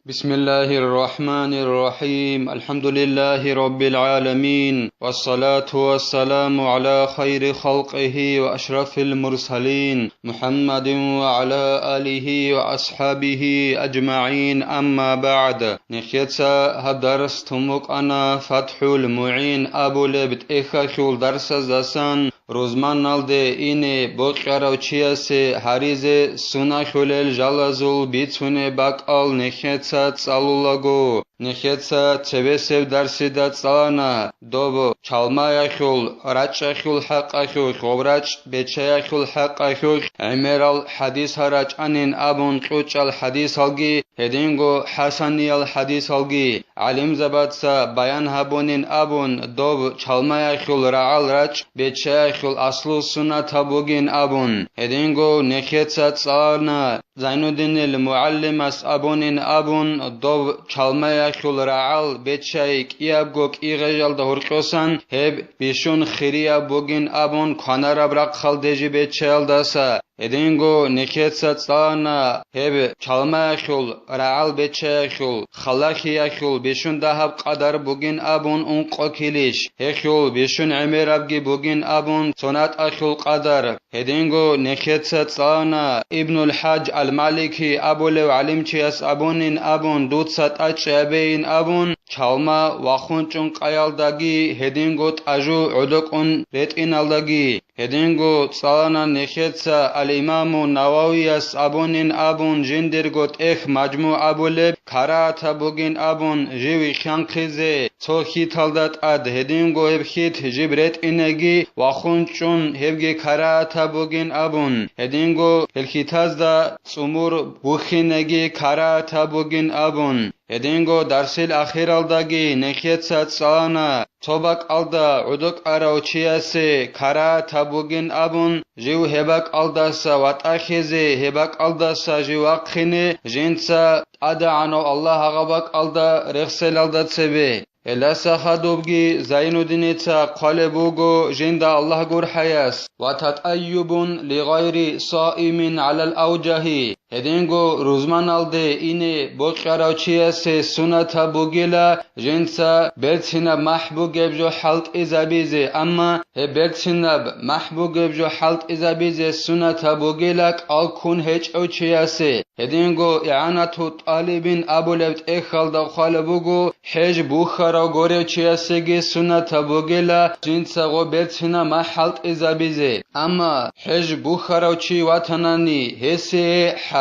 بسم الله الرحمن الرحيم الحمد لله رب العالمين والصلاة والسلام على خير خلقه وأشرف المرسلين محمد وعلى آله وأصحابه أجمعين أما بعد نخيتسا هدرس تمك أنا فتح المعين أبو لبت إخاكول درس زسان روزمان نالده اینه بوکارو چیاسه هریزه سونا خلل جلازول بیتونه باکال نخیتسا تسالولاگو نخیتسا تبسیب درسی داد سالانا دوبو چالمای خل رچ خل حق خل خورچ بچه خل حق خل عمرال حدیث هرچ انین ابون قوچال حدیث هلگی هدینگو حسنی الحدیث هلگی علم زبادسا بیان هبونین ابون دوب چالمای خل رعال رچ بچه خل اصل سنت بوگین ابون هدینگو نخیتسا تسالنا زینودین المعلم اس ابونین ابون دوب چالمای خل رعال بچه ایابگوک ایغجال دهورقوسان هب بیشون خیریا بوگین ابون کانر ابرق خالدجی بچه داسا هدینگو نخیتسا تسالنا هب چالمای خل رعال بچه خل خلاخی خل بیشون دهب قدر بوگین ابون اون قاکیلیش هخل بیشون عمر ابگی بوگین ابون سنت اخل قدر هدینگو نخیتسا تسالنا ابن الحج المالکی ابو لو علم چیاس ابونین ابون دود ست اچابین ابون چالما واخونچون قایالداگی هدینگو تاجو عدقون رتقینالداگی هدینگو تسالنا نخیتسا الامام نووی اس ابونین ابون جندرگوت اخ مجموع ابو لب کارات بوگین ابون جوی خانخیزه توخی تالدات اد هدینگو هبخیت جبرت اینگی واخونچون هبگی کارات بوگین ابون هدینگو هلخیتاز دا سمور بوخینگی کارات بوگین ابون هدینگو درسیل اخیرالداگی نخیتسا تسالنا توبک alda uduk arauchiyase kara tabugin abun jiu hebak aldasa watakheze hebak aldasa jiwakhine jinsa ada ano Allah agabak alda rexsel alda tsebe Elasa khadobgi Zainuddinitsa qalebugo jinda Allah gur hayas wa tatayyubun li ghayri sa'imin ala al-awjahi Hedingo ruzman alde ine boqarauchiyase sunata bugila jinsa beltsina mahbub gebjo halt izabize amma he beltsinab mahbub gebjo halt izabize sunata bugilak alkun hechauchiyase Hedingo i'anatu talibin abulebt ekhalda qalebugo hej bukhara goreuchiyasegi sunata bugila jinsa go beltsina mahalt izabize amma hej bukharauchi watanani hese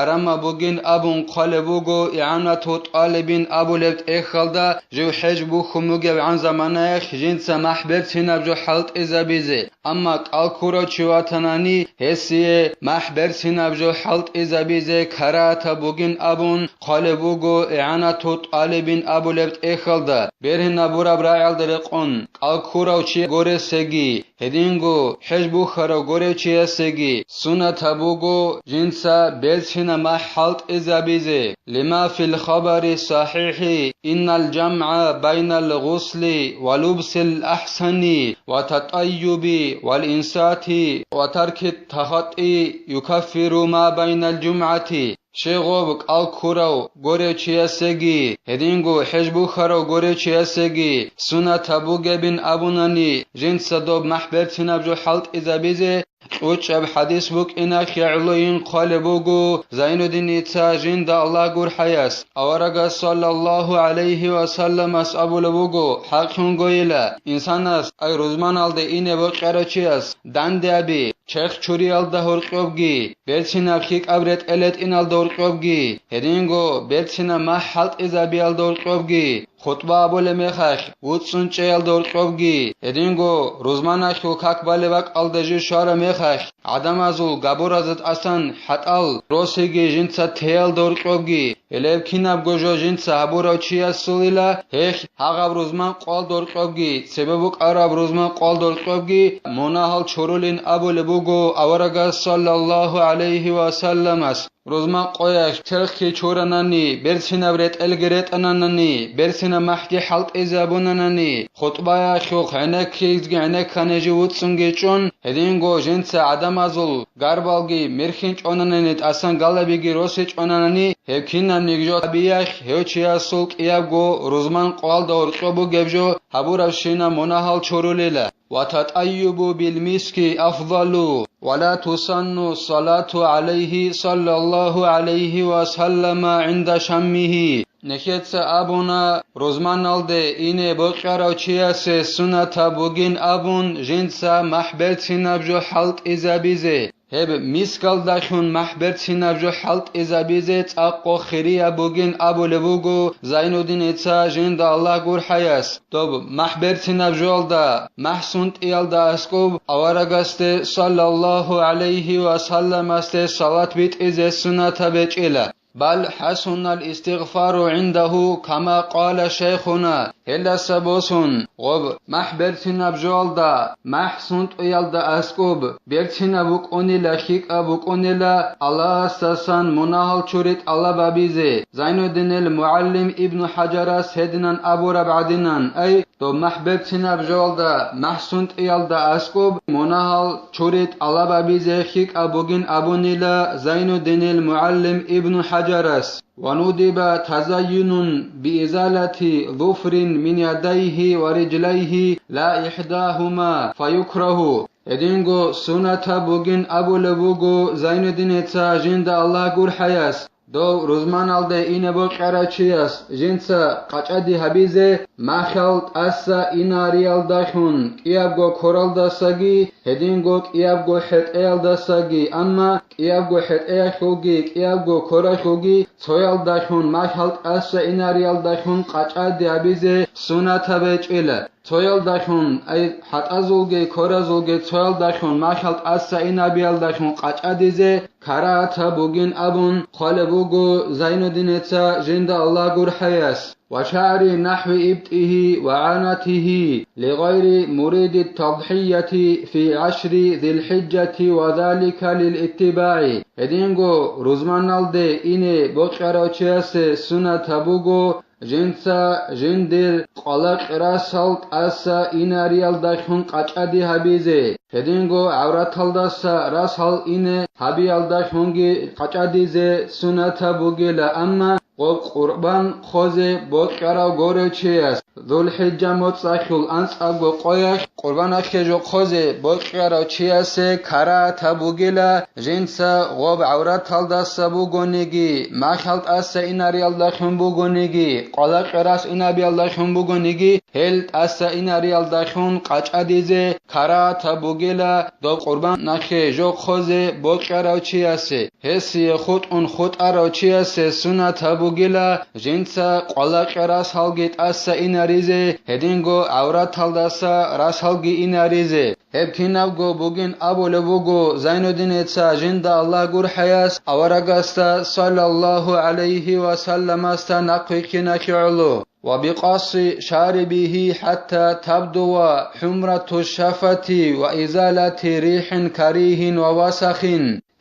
حرم بوگین ابون قلبوگو اعانتو طالبین ابو لبت اخالدا جو حجبو خموگه عن زمانه جنس محبت سنب جو حلط ازابیزه اما قالکورو چواتنانی حسیه محبت سنب جو حلط ازابیزه کرات بوگین ابون قلبوگو اعانتو طالبین ابو لبت اخالدا بره نبورا برایل درقون قالکورو چی گوره سگی هدینگو حجبو خرو گوره چیه سگی سنت بوگو جنس بلسن ما حلط إزابيزي لما في الخبر الصحيح إن الجمع بين الغسل ولبس الأحسن وتطيب والإنسات وترك التخطي يكفر ما بين الجمعة شغوبك الكورو غوري چياسگي هدينگو حجبو خرو غوري چياسگي سنة تبوغ بن أبوناني جنس دوب محبت نبجو حلط إزابيزي وچب حدیث بوک اینا خیعلوین قالبوگو زینودین ایتا جند الله گر حیاس اورگا صلی الله علیه و سلم اس ابولبوگو حقون گویلا انسان است ای روزمان alde اینه با قراچی است دند ابی چخ چوری alda هرقوبگی بلسینا خیک ابرت الت این alda هرقوبگی هدینگو بلسینا ما حلط ازابی alda هرقوبگی خطبه ابول میخخ وودسون چیل دور قوبگی هدینگو روزمان خو کاک بالوک alda شار میخخ عدم ازو گابور ازت اصلا حتال روسیگی جنسا تیل دور قوبگی الف کیناب گوجو جنسا هبورا چی سولیلا هخ هاغاب روزمان قال دور قوبگی سببوک عرب روزمان قال دور قوبگی مناهل چورولین ابول بوگو اورگا صلی الله علیه و سلم است روزمان قویش تلخی چورانانی برسینا برت الگرت انانانی برسینا محکی حلت ازابونانانی خطبایا شوخ عنکی عنک کنجوت سنگی چون هدینگو جنس عدم ازول گربالگی مرخینچ اونانانیت اصلا گالبیگی روسیچ اونانانی هکینا نیگجو بیاش هوچیا سولک ایابگو روزمان قوال دور قبو گبجو هبور شینا مناحل چورولیلا وتطيب بالمسك أفضل ولا تسن الصلاة عليه صلى الله عليه وسلم عند شمه نكيتس أبونا روزمان الده إني بقرأ چياس سنة بوغين أبون جنسا محبت نبجو حلق إزابيزي هب میسکال داشون محبت سینابجو حلت ازابیزت اقو خیریا بوگین ابو لبوگو زینودین ایتسا جند الله گور حیاس دوب محبت سینابجو دا محسونت ایال دا اسکوب اوارگست صلی الله علیه و سلم است صلات بیت از سنت بچیلا بل حسن الاستغفار عنده كما قال شيخنا هلا سبوسون غب محبرتنا بجولدا محسنت يالدا اسكوب بيرتنا بوك اونيلا شيك ابوك اونيلا الله سسان مناهل چوريت الله بابيزي زين الدين المعلم ابن حجر سيدنا ابو ربعدنان اي تو محبرتنا بجولدا محسنت يالدا اسكوب مناهل چوريت الله بابيزي شيك ابوگين ابونيلا زين الدين المعلم ابن حجرس وندب تزين بإزالة ظفر من يديه ورجليه لا إحداهما فيكره إدينغو سنة بوغين أبو لبوغو زين الدين جند الله قر حياس دو روزمان الده اینه با قرچیاس جنسا قچادی حبیزه مخلط اسا اینا ریال داشون ایابگو کرال دستگی هدینگو ایابگو حتیال دستگی اما ایابگو حتیال خوگی ایابگو کرال خوگی تویال داشون مخلط اسا اینا ریال داشون قچادی حبیزه سنت بچیله تویال داشون ای حت ازولگی کرازولگی تویال داشون مخلط اسا اینا بیال داشون قچادیزه كراتا بوغين أبون خالبوغو زين الدين جند الله قر حياس وشعر نحو إبته وعنته لغير مريد التضحية في 10 ذي الحجة وذلك للاتباع هدينغو روزمان الده إني بوكرا چياس سنة بوغو جنسا جندر قلق راسالت أسا إنا ريال داشون قچادي حبيزي هدينغو عوراتال داسا راسال إني حبيال داشونگي قچاديزي سنة بوغيلا أما قربان خوزه بوكرا غوري چياس ذو الحجة متصاخل أنس أبو قويش قربان أخيجو خوزه بوكرا چياس كارا تبوغيلا جنسا غوب عوراتال داسا بوغونيگي مخلط أسا إنا ريال داشون بوغونيگي قلق راس إنا بيال داشون بوغونيگي هلت أسا إنا ريال داشون قچاديزي كارا تبوغيلا دو قربان أخيجو خوزه بوكرا چياس هسي خود اون خود ارا چياس سنة تبوغيلا جنسا قلق راس هالگيت أسا إنا ريزه هدينغو عورات هالداسا راس هالگي إنا ريزه هب كينابغو بوغين أبو لبوغو زين الدين جند الله قر حياس أورغاستا صلى الله عليه وسلم استا نقوي كناكعلو وبقص شاربه حتى تبدو حمرة الشفة وإزالة ريح كريه ووسخ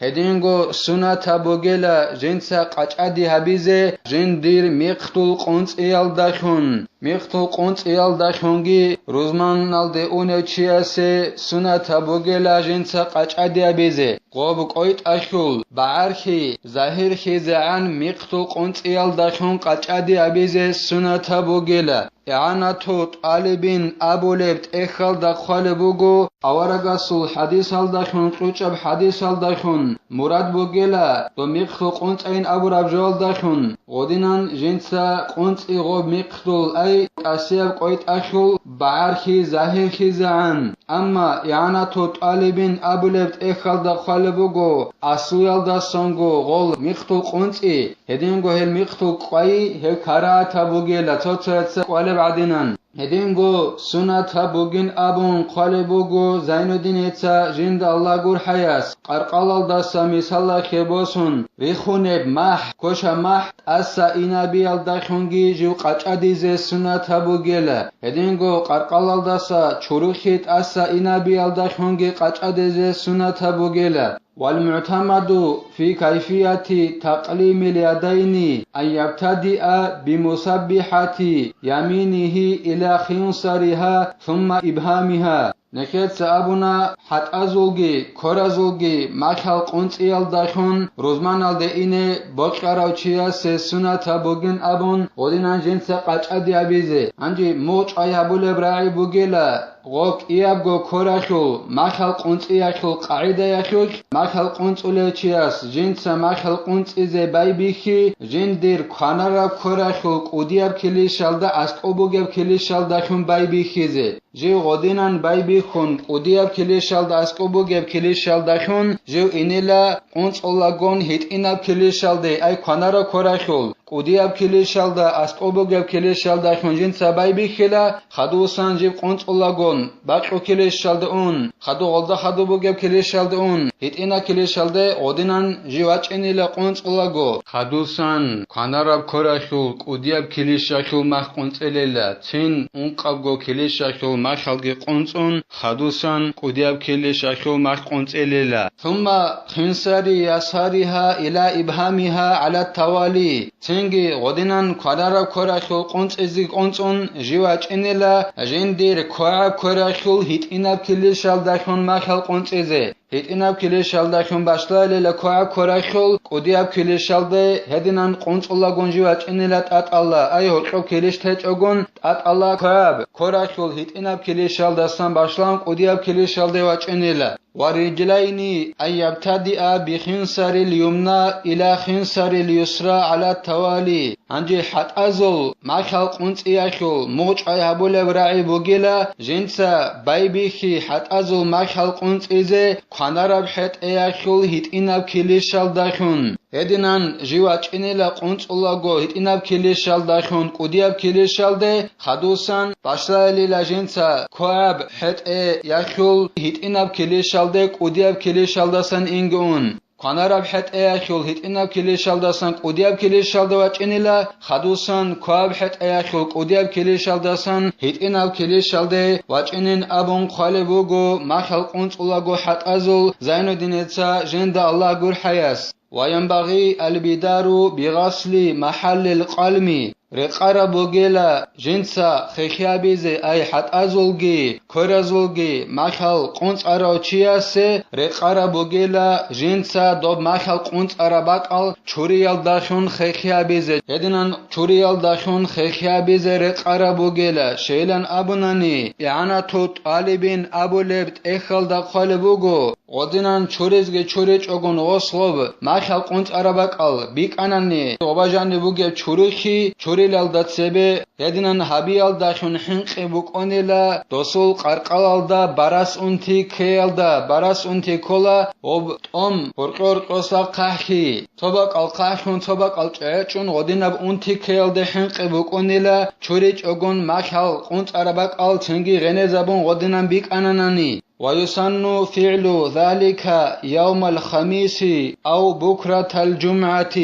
هدينغو سنة بوغيلا جنسا قچادي حبيزه جندير ميقتل قنص ايال داشون ميقتل قنص ايال داشونگي روزمان نالده اونه چياسه سنة بوغيلا جنسا قچادي حبيزه قوب قويت اشول بعرخي ظاهر خيزعان ميقتل قنص ايال داشون قچادي حبيزه سنة بوغيلا إعانة طالبين أبو لبت إخال دخل بوغو أورغاسول حديث هالدخون قوچب حديث هالدخون مراد بوغيلا دو ميقتل قنص اين أبو ربجول دخون غدينان جنسا قنص إغوب ميقتل أي أسيب قويت أشول بعرخي ظاهر خيزعان أما إعانة طالبين أبو لبت إخال دخل بوغو أسويال دا سونغو غول ميقتل قنص إي هدينغو هل ميقتل قوي هل كراتا بوغيلا توتوتس قوالب عدنان هدينغو سنة بوغين أبون قالبوغو زين الدين جند الله قر حياس قرقال داسا مثال خبوسون ريخونب مح كوشا مح أسا إنا بيال داشونگي جو قچاديزي سنة بوغيلا هدينغو قرقال داسا چوروخيت أسا إنا بيال داشونگي قچاديزي سنة بوغيلا والمعتمد في كيفية تقليم اليدين أن يبتدئ بمسبحة يمينه إلى خنصرها ثم إبهامها. نكت سأبنا حت أزوجي كرزوجي مخال قنصيال داشون روزمان الدينه بقراو چيا سسنة بوجن أبون ودينا جنس قاچ أبيزه أنجي موچ أيابول براعي بوجيلا غوك إيابغو كوراشو مخال قنصياشو قاعدة ياشوش مخال قنصولة چياس جنس مخال قنصيزه بايبيخي جن دير كانارا كوراشو قودياب كليشال دا أسقوبوگياب كليشال داشون بايبيخيزه جي غودينان بايبيخون قودياب كليشال دا أسقوبوگياب كليشال داشون جو إنيلا قنصولاگون هيت إناب كليشال دي أي كانارا كوراشو قودياب كليشال دا أسقوبوگياب كليشال داشون جنس بايبيخيلا خدوسان جيب قنصولاگون باقو كليشال دا اون خدو غلدا خدو بوگياب كليشال دا اون هيت إنا كليشال دا غودينان جيواچ إنيلا قنصولاگو خدوسان كانارا كوراشو قودياب كليشاشو مخ قنصليلا تين اونقابگو كليشاشو مخالگي قنصون خدوسان قودياب كليشاشو مخ قنصليلا ثم خنصري يسارها إلى إبهامها على التوالي تنگي غودينان كانارا كوراشو قنصزي قنصون جيواچ إنيلا جندير كواب كوراشو هيت إناب كليشال داشون مخال قنصزي هيت إناب كليشال داشون باشلايلا كواب كوراشو قودياب كليشال ده هدينان قنصولاگون جيواچ إنيلا تات الله أي هلقو كليش تاچوگون تات الله كواب كوراشو هيت إناب كليشال داستان باشلان قودياب كليشال ده واچ إنيلا ورجلين أن يبتدئ بخنصر اليمنى إلى خنصر اليسرى على التوالي أنجي حت أزل مخال قنصياشو موچ أيابول براعي بوگيلا جنسا بايبيخي حت أزل مخال قنصيزه كانارا بحت أياشو هيت إناب كليشال داشون هدينان جيواچ إنيلا قنصولاگو هيت إناب كليشال داشون قودياب كليشال ده خدوسان باشلايلا جنسا كواب حت أياشو هيت إناب كليشال ده قودياب كليشال داسان إنگون كانارا بحت أياشو هيت إناب كليشال داسان قودياب كليشال ده واچ إنيلا خدوسان كواب حت أياشو قودياب كليشال داسان هيت إناب كليشال ده واچ إنين أبون قالبوگو مخال قنصولاگو حت أزل زين الدين جند الله گور حياس وينبغي البدار بغسل محل القلم رقارا بوگيلا جنسا خيخيابيزي اي حت ازولگي كورازولگي مخال قنص اراوچياسي رقارا بوگيلا جنسا دوب مخال قنص اراباقال چوريال داشون خيخيابيزي هدنان چوريال داشون خيخيابيزي رقارا بوگيلا شيلان ابوناني اعانتو طالبين ابو لبت اخل دا قالبوگو غدنان چوريزگي چوريچ اوگون غسلوب مخال قنص اراباقال بيقاناني وباجاني بوگي چوريخي چوريلال داتسبه هدنان حبيال داشون حنق بوقونيلا دوسول قرقالال دا باراس اونتي كيال دا باراس اونتي كولا وب توم برقور قوسا قاحي توباق القاحون توباق الچون غدناب اونتي كيال دا حنق بوقونيلا چوريچ اوگون مخال قنص اراباقال تنگي غني زبون غدنان بيقاناناني ويسن فعل ذلك يوم الخميس أو بكرة الجمعة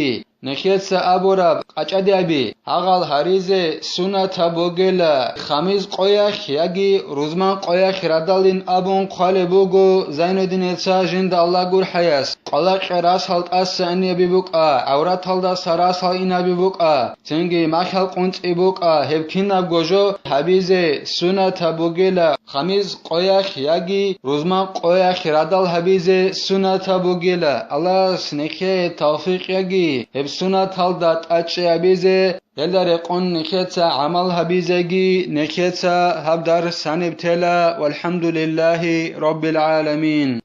نخيت أبوراب قاچاديابي هاغال هاريزه سنة بوگيلا خميز قوياخ ياگي روزمان قوياخ ردالين أبون قالبوگو زين الدين جند الله گور حياس قلاق راس حالت اس اني بيبوقا عورت حالدا سراس حال انا بيبوقا تنگي مخال قنص بيبوقا هبكينا گوجو حبيزه سنة بوگيلا خميز قوياخ ياگي روزمان قوياخ ردال حبيزه سنة بوگيلا الله سنخي توفيق ياگي سنة حالدات أشيابيزه يلدر قن نكتا عمل هبيزگي نكتا هبدر سنبتلا والحمد لله رب العالمين.